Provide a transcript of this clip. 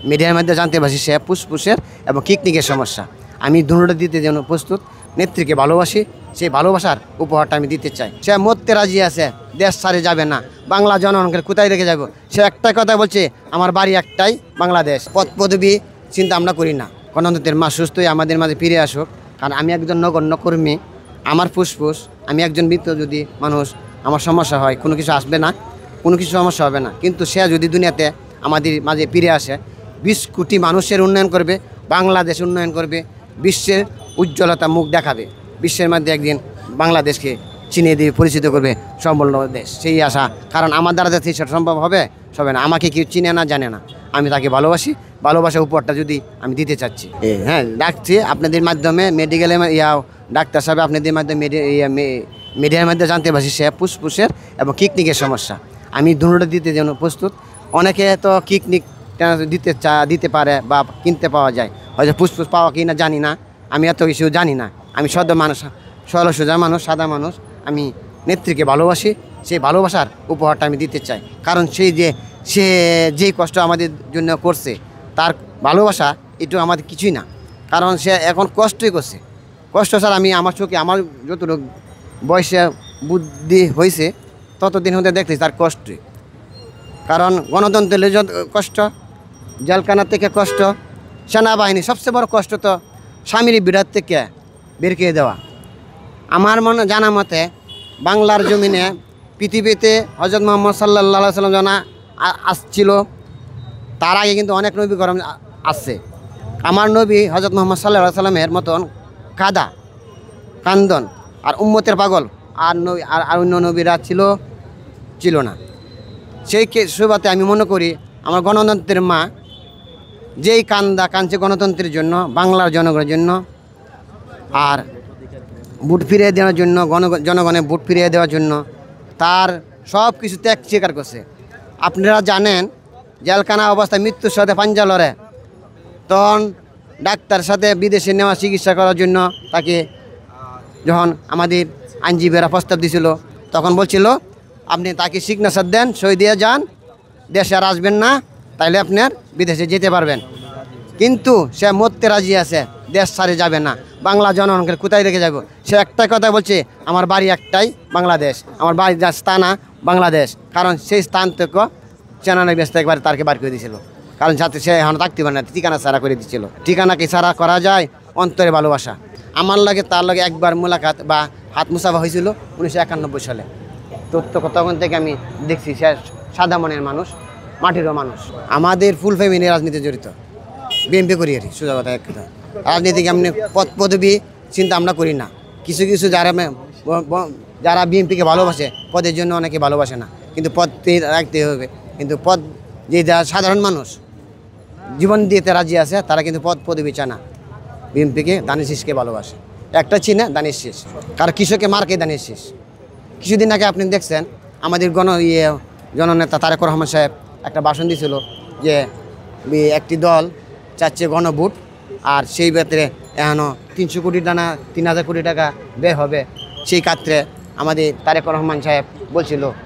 মিডিয়ার মধ্যে জানতে পারছি সে ফুসফুসের এবং কিডনির সমস্যা। আমি দুটোটা দিতে যেন প্রস্তুত। নেত্রীকে ভালোবাসি, সেই ভালোবাসার উপহারটা আমি দিতে চাই। সে মরতে রাজি আছে, দেশ ছাড়ে যাবে না। বাংলা জনগণকে কোথায় রেখে যাব? সে একটা কথা বলছে, আমার বাড়ি একটাই বাংলাদেশ। পদ পদবি চিন্তা আমরা করি না। গণতন্ত্রের মা সুস্থই আমাদের মাঝে ফিরে আসুক। কারণ আমি একজন নগণ্য কর্মী, আমার ফুসফুস, আমি একজন মৃত যদি মানুষ, আমার সমস্যা হয়, কোনো কিছু আসবে না, কোনো কিছু সমস্যা হবে না। কিন্তু সে যদি দুনিয়াতে আমাদের মাঝে ফিরে আসে, 20 কোটি মানুষের উন্নয়ন করবে, বাংলাদেশ উন্নয়ন করবে, বিশ্বের উজ্জ্বলতা মুখ দেখাবে, বিশ্বের মধ্যে একদিন বাংলাদেশকে চিনিয়ে দিয়ে পরিচিত করবে সম্পূর্ণ দেশ, সেই আশা। কারণ আমার দ্বারা যাতে সেটা সম্ভব হবে না। আমাকে কেউ চিনে না, জানে না, আমি তাকে ভালোবাসি। ভালোবাসার উপহারটা যদি আমি দিতে চাচ্ছি, হ্যাঁ ডাকছি আপনাদের মাধ্যমে, মেডিকেলে ডাক্তার সাহেব আপনাদের মাধ্যমে মিডিয়ার মধ্যে জানতে পারছি সে ফুসফুসের এবং কিডনির সমস্যা। আমি দুটোটা দিতে যেন প্রস্তুত। অনেকে তো কিডনি দিতে পারে বা কিনতে পাওয়া যায়, হয়তো ফুসফুস পাওয়া কি না জানি না, আমি এত কিছু জানি না। আমি সদ্য মানুষ, সরল সোজা মানুষ, সাদা মানুষ। আমি নেত্রীকে ভালোবাসি, সেই ভালোবাসার উপহারটা আমি দিতে চাই। কারণ সে যেই কষ্ট আমাদের জন্য করছে, তার ভালোবাসা একটু আমাদের কিছুই না। কারণ সে এখন কষ্টই করছে। কষ্ট ছাড়া আমি আমার চোখে, আমার যতটুকু বয়সে বুদ্ধি হয়েছে ততদিন হতে দেখতেছি তার কষ্টই। কারণ গণতন্ত্রের যত কষ্ট, জেলখানা থেকে কষ্ট, সেনাবাহিনী সবচেয়ে বড় কষ্ট তো স্বামীর বিরাট থেকে বের করে দেওয়া। আমার জানা মতে বাংলার জমিনে পৃথিবীতে হজরত মুহাম্মদ সাল্লাল্লাহু আলাইহি সাল্লাম যখন আসছিল, তার আগে কিন্তু অনেক নবী করম আসছে। আমার নবী হজরত মুহাম্মদ সাল্লাল্লাহু আলাইহি সাল্লামের মতন কান্দন আর উম্মতের পাগল আর অন্য নবীরা ছিল না। সেই সুবাদে আমি মনে করি আমার গণতন্ত্রের মা যেই কাঁদছে গণতন্ত্রের জন্য, বাংলার জনগণের জন্য, আর ভোট ফিরিয়ে দেওয়ার জন্য, জনগণের ভোট ফিরিয়ে দেওয়ার জন্য তার সব কিছু ত্যাগ স্বীকার করছে। আপনারা জানেন জেলখানা অবস্থায় মৃত্যুর সাথে পাঞ্জা লড়ে, তখন ডাক্তার সাথে বিদেশে নেওয়া চিকিৎসা করার জন্য তাকে যখন আমাদের আইনজীবীরা প্রস্তাব দিয়েছিল, তখন বলছিল আপনি তাকে সিগনেচার দেন, সই দিয়ে যান, দেশে আর আসবেন না, তাইলে আপনার বিদেশে যেতে পারবেন। কিন্তু সে মরতে রাজি আছে, দেশ ছাড়ে যাবে না। বাংলা জনগণকে কোথায় রেখে যাব? সে একটা কথা বলছে, আমার বাড়ি একটাই বাংলাদেশ, আমার বাড়ির যা স্থানা বাংলাদেশ। কারণ সেই স্থান থেকে চেনানের ব্যস্ত একবার তাকে বার করে দিয়েছিল। কারণ যাতে সে এখন থাকতে পারে না, ঠিকানা ছাড়া করে দিচ্ছিল। ঠিকানাকে ছাড়া করা যায় অন্তরে ভালোবাসা। আমার লাগে তার লাগে একবার মোলাকাত বা হাত মুসাফা হয়েছিল 1991 সালে। তখন থেকে আমি দেখছি সে সাদা মনের মানুষ, মাটিরও মানুষ। আমাদের ফুল ফ্যামিলি রাজনীতি জড়িত, বিএনপি করি আর সোজা কথা এক কথা। রাজনীতিকে এমনি পদ পদবি চিন্তা আমরা করি না। কিছু যারা বিএনপিকে ভালোবাসে, পদের জন্য অনেকে ভালোবাসে না, কিন্তু পদ রাখতে হবে। কিন্তু পদ যে সাধারণ মানুষ জীবন দিতে রাজি আছে, তারা কিন্তু পদ পদবি চায় না। বিএনপিকে দানিশ শীষকে ভালোবাসে, একটা চিনে দানিশ শীষ, কারণ কৃষকে মারকে দানিশ শীষ। কিছুদিন আগে আপনি দেখছেন আমাদের জননেতা তারেক রহমান সাহেব একটা ভাষণ দিয়েছিল যে একটি দল চাচ্ছে গণভোট, আর সেই ক্ষেত্রে এখনও 300 কোটি টাকা 3000 কোটি টাকা ব্যয় হবে। সেই ক্ষেত্রে আমাদের তারেক রহমান সাহেব বলছিল